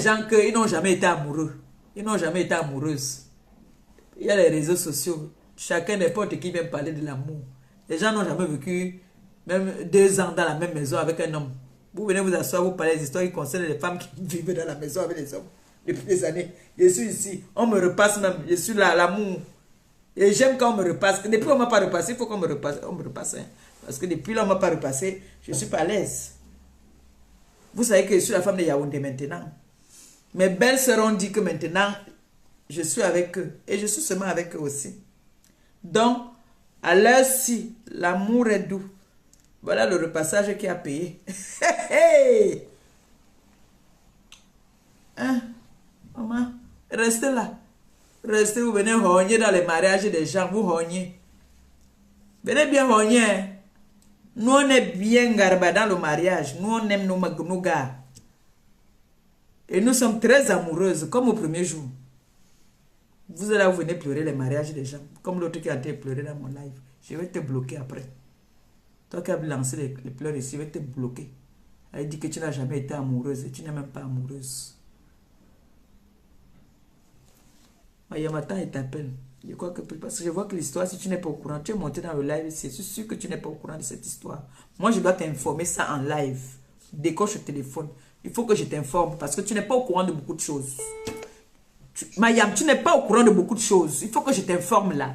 Les gens qu'ils n'ont jamais été amoureux. Ils n'ont jamais été amoureuses. Il y a les réseaux sociaux. Chacun, n'importe qui vient parler de l'amour. Les gens n'ont jamais vécu même 2 ans dans la même maison avec un homme. Vous venez vous asseoir, vous parlez des histoires qui concernent les femmes qui vivent dans la maison avec les hommes depuis des années. Je suis ici. On me repasse même. Je suis là, l'amour. Et j'aime quand on me repasse. Depuis on ne m'a pas repassé, il faut qu'on me repasse. On me repasse. Hein. Parce que depuis là, on ne m'a pas repassé. Je ne suis pas à l'aise. Vous savez que je suis la femme de Yaoundé maintenant. Mes belles sœurs ont dit que maintenant, je suis avec eux. Et je suis seulement avec eux aussi. Donc, à l'heure-ci, l'amour est doux. Voilà le repassage qui a payé. Hein? Maman, restez là. Restez, vous venez rogner dans les mariages des gens. Vous rognez. Venez bien rogner. Hein? Nous, on est bien garba dans le mariage. Nous, on aime nos gars. Et nous sommes très amoureuses, comme au premier jour. Vous allez, vous venez pleurer les mariages des gens. Comme l'autre qui a été pleuré dans mon live. Je vais te bloquer après. Toi qui as lancé les pleurs ici, je vais te bloquer. Elle dit que tu n'as jamais été amoureuse et tu n'es même pas amoureuse. Mayamata, il t'appelle. Je crois que parce que je vois que l'histoire, si tu n'es pas au courant, tu es monté dans le live ici. Je suis sûr que tu n'es pas au courant de cette histoire. Moi, je dois t'informer ça en live. Décoche le téléphone. Il faut que je t'informe parce que tu n'es pas au courant de beaucoup de choses. Mayam, tu n'es pas au courant de beaucoup de choses. Il faut que je t'informe là.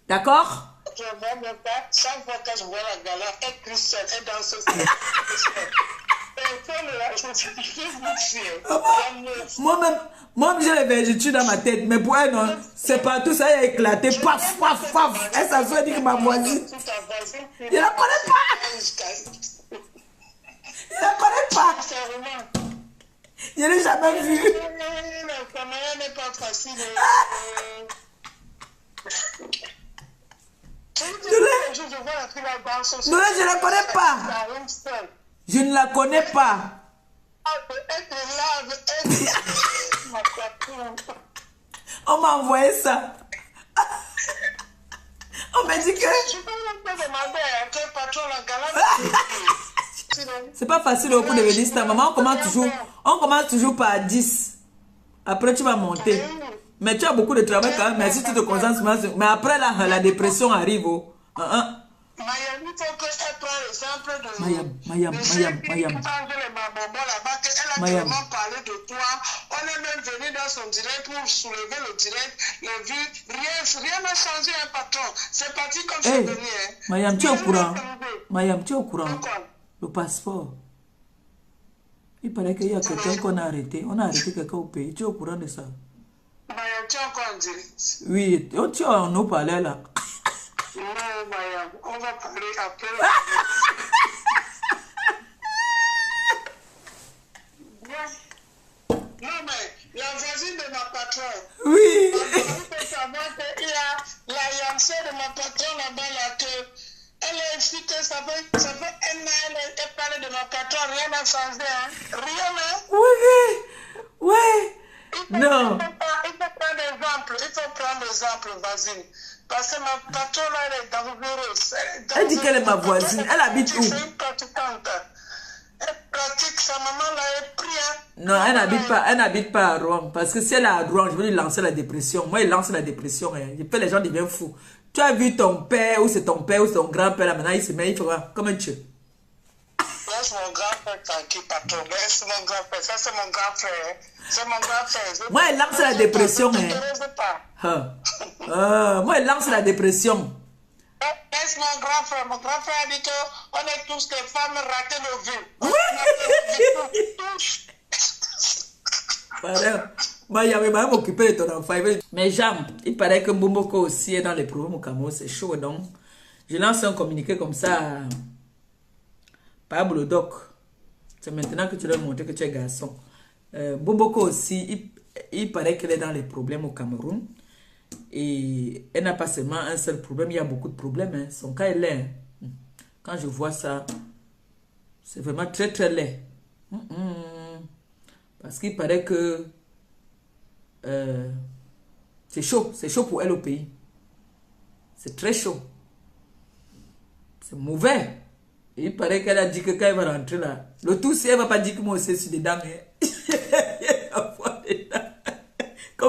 D'accord? Je vois même pas. Chaque fois que je vois la gala, elle Christian, elle danse aussi. Moi, j'ai les vergetures dans ma tête. Mais pour elle, non, c'est partout, ça a éclaté. Paf, paf, paf. Elle s'assoit et dit que ma voisine. Je ne la connais pas. Je ne la connais pas. Je ne l'ai jamais vue. Le caméra n'est pas facile. Non, je ne la connais pas. Je ne la connais pas. On m'a envoyé ça. On m'a dit que... C'est pas facile au coup de venir ça. Maman, on commence toujours par 10. Après, tu vas monter. Mais tu as beaucoup de travail quand même. Mais si tu te concentres, mais après, là, la dépression arrive. Oh. Mayam, il faut qu'elle prenne l'exemple de Mayam. Elle a tellement parlé de toi. On est même venu dans son direct pour soulever le direct, les vues. Rien n'a changé, un patron. C'est parti comme c'est venu. Mayam, tu es au courant. Mayam, tu es au courant. Le passeport. Il paraît qu'il y a quelqu'un qu'on a arrêté. On a arrêté quelqu'un au pays. Tu es au courant de ça? Mayam, tu es encore en direct? Oui, tu es en eau parler là. Non, Mayam, on va parler après. Non, mais la voisine de ma patronne. Oui. Il faut savoir qu'il y a la Yamsé de ma patronne là-bas, là, que elle a expliqué, ça fait un an, elle parlait de ma patronne, rien n'a changé, hein. Rien, hein. Oui. Non. Il faut prendre l'exemple, vas-y. Parce que ma patronne, elle est dangereuse. Elle dit qu'elle est ma voisine. Elle habite où? C'est une pratiquante. Elle pratique, sa maman l'a pris. Non, elle n'habite pas à Rouen. Parce que si elle est à Rouen, je vais lui lancer la dépression. Moi, il lance la dépression. Hein. Je fais les gens deviennent fous. Tu as vu ton père, ou c'est ton père, ou c'est ton grand-père, là, maintenant, il se met, il fera comme un dieu. Laisse mon grand-père tranquille, patron. Laisse mon grand-père. Ça, c'est mon grand-frère. C'est mon grand-frère. Moi, elle lance la dépression. Hein. Moi, elle lance la dépression. Laisse mon grand-frère. Mon grand-frère a dit qu'on est tous des femmes ratées de vue. Pardon. Moi, il y avait même occupé de ton enfant. Mais Jean, il paraît que Mbomboko aussi est dans les problèmes au Cameroun. C'est chaud, donc. Je lance un communiqué comme ça. Pablo Doc. C'est maintenant que tu leur montres que tu es garçon. Mbomboko aussi, il paraît qu'elle est dans les problèmes au Cameroun. Et elle n'a pas seulement un seul problème, il y a beaucoup de problèmes. Hein. Son cas est laid. Hein. Quand je vois ça, c'est vraiment très très laid. Parce qu'il paraît que c'est chaud pour elle au pays. C'est très chaud. C'est mauvais. Et il paraît qu'elle a dit que quand elle va rentrer là, le tout, si elle ne va pas dire que moi aussi je suis dedans, mais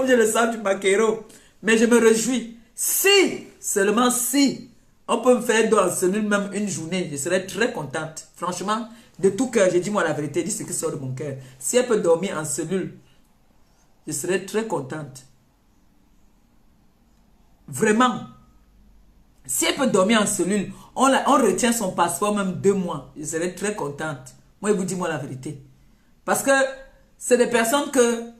Comme je le sens du maquereau. Mais je me réjouis. Si, seulement si, on peut me faire dans la cellule même une journée, je serais très contente. Franchement, de tout cœur, j'ai dit moi la vérité, dis ce qui sort de mon cœur. Si elle peut dormir en cellule, je serais très contente. Vraiment. Si elle peut dormir en cellule, on retient son passeport même 2 mois. Je serais très contente. Moi, je vous dis moi la vérité. Parce que c'est des personnes que,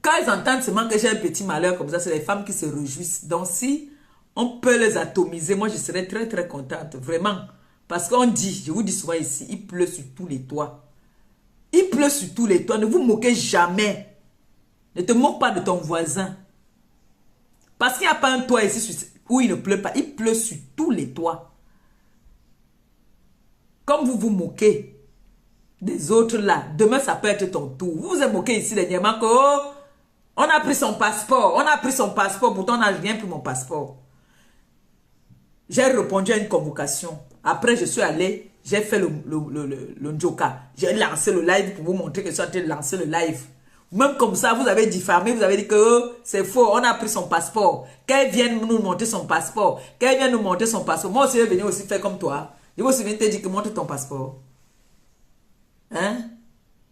quand elles entendent seulement que j'ai un petit malheur comme ça, c'est les femmes qui se réjouissent. Donc si on peut les atomiser, moi je serais très très contente. Vraiment. Parce qu'on dit, je vous dis souvent ici, il pleut sur tous les toits. Il pleut sur tous les toits. Ne vous moquez jamais. Ne te moque pas de ton voisin. Parce qu'il n'y a pas un toit ici où il ne pleut pas. Il pleut sur tous les toits. Comme vous vous moquez des autres là, demain ça peut être ton tour. Vous vous êtes moqué ici dernièrement que oh, on a pris son passeport. On a pris son passeport. Pourtant on n'a rien pris mon passeport. J'ai répondu à une convocation. Après je suis allé, j'ai fait le njoka. J'ai lancé le live pour vous montrer que je suis en train de lancer le live. Même comme ça, vous avez diffamé, vous avez dit que oh, c'est faux, on a pris son passeport. Qu'elle vienne nous montrer son passeport. Qu'elle vienne nous montrer son passeport. Moi aussi, je vais venir aussi faire comme toi. Je vais aussi venir te dire que montre ton passeport. Hein?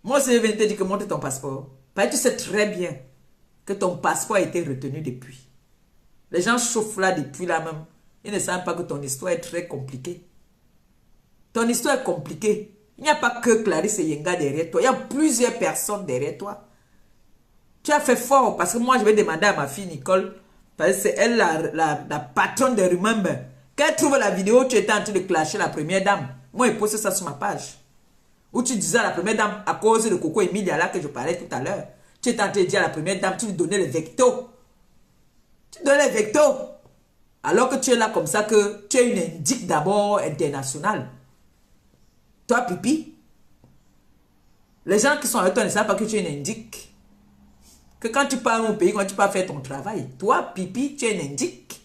Moi aussi, je vais venir te dire que montre ton passeport. Parce que tu sais très bien que ton passeport a été retenu depuis. Les gens chauffent là depuis là même. Ils ne savent pas que ton histoire est très compliquée. Ton histoire est compliquée. Il n'y a pas que Clarisse et Yenga derrière toi. Il y a plusieurs personnes derrière toi. Tu as fait fort parce que moi, je vais demander à ma fille Nicole, parce que c'est elle la patronne de Remember. Quand elle trouve la vidéo, tu étais en train de clasher la première dame. Moi, je poste ça sur ma page. Où tu disais à la première dame, à cause de Coco Emilia là que je parlais tout à l'heure, tu étais en train de dire à la première dame, tu lui donnais les vectos. Tu donnais les vectos. Alors que tu es là comme ça, que tu es une indique d'abord internationale. Toi, Pipi, les gens qui sont avec toi ne savent pas que tu es une indique. Que quand tu pars au pays, quand tu pars faire ton travail, toi, Pipi, tu es une indique.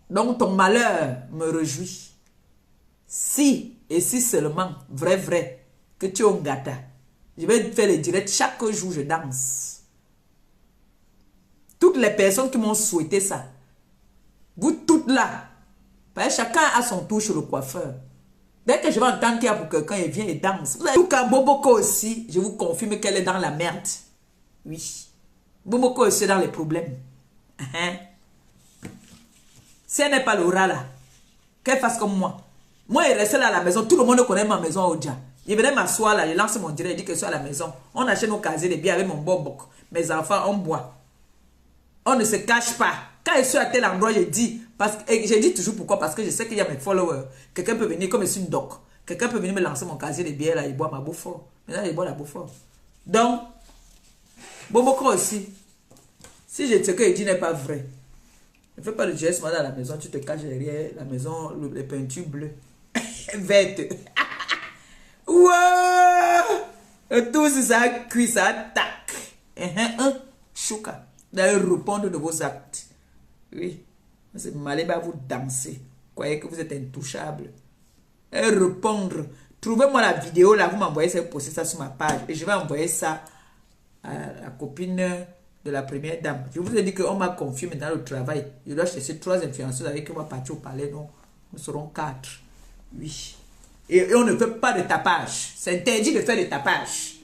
Donc, ton malheur me réjouit. Si, et si seulement, vrai, que tu es un gâteau, je vais faire les directs chaque jour, je danse. Toutes les personnes qui m'ont souhaité ça, vous toutes là, parce que chacun a son tour chez le coiffeur. Dès que je vais entendre qu'il y a pour quelqu'un, il vient et danse. Tout cas, Boboko aussi, je vous confirme qu'elle est dans la merde. Oui. Boboko aussi est dans les problèmes. Si elle n'est pas Laura là, qu'elle fasse comme moi. Moi, il restait là à la maison. Tout le monde connaît ma maison au Dja. Je venais m'asseoir là, je lance mon direct, je dis que je suis à la maison. On achète nos casiers de biens avec mon bobok. Mes enfants, on boit. On ne se cache pas. Quand je suis à tel endroit, je dis, et je dis toujours pourquoi, parce que je sais qu'il y a mes followers. Quelqu'un peut venir, comme je suis une doc. Quelqu'un peut venir me lancer mon casier de bière là, il boit ma Beaufort. Maintenant, il boit la Beaufort. Donc, Boboko aussi, si ce que je dis n'est pas vrai, ne fais pas le geste dans la maison, tu te caches derrière la maison, les peintures bleues, vertes. Wow! Tout ça cuit, ça attaque. Chouka. D'ailleurs, répondre de vos actes. Oui. C'est Maléba, vous danser. Croyez que vous êtes intouchable. Et répondre. Trouvez-moi la vidéo là, vous m'envoyez ça, vous postez ça sur ma page. Et je vais envoyer ça à la copine de la première dame. Je vous ai dit qu'on m'a confié maintenant le travail. Je dois chercher 3 influenceuses avec qui on va partir au palais. Non, nous serons 4. Oui. Et on ne fait pas de tapage. C'est interdit de faire de tapage.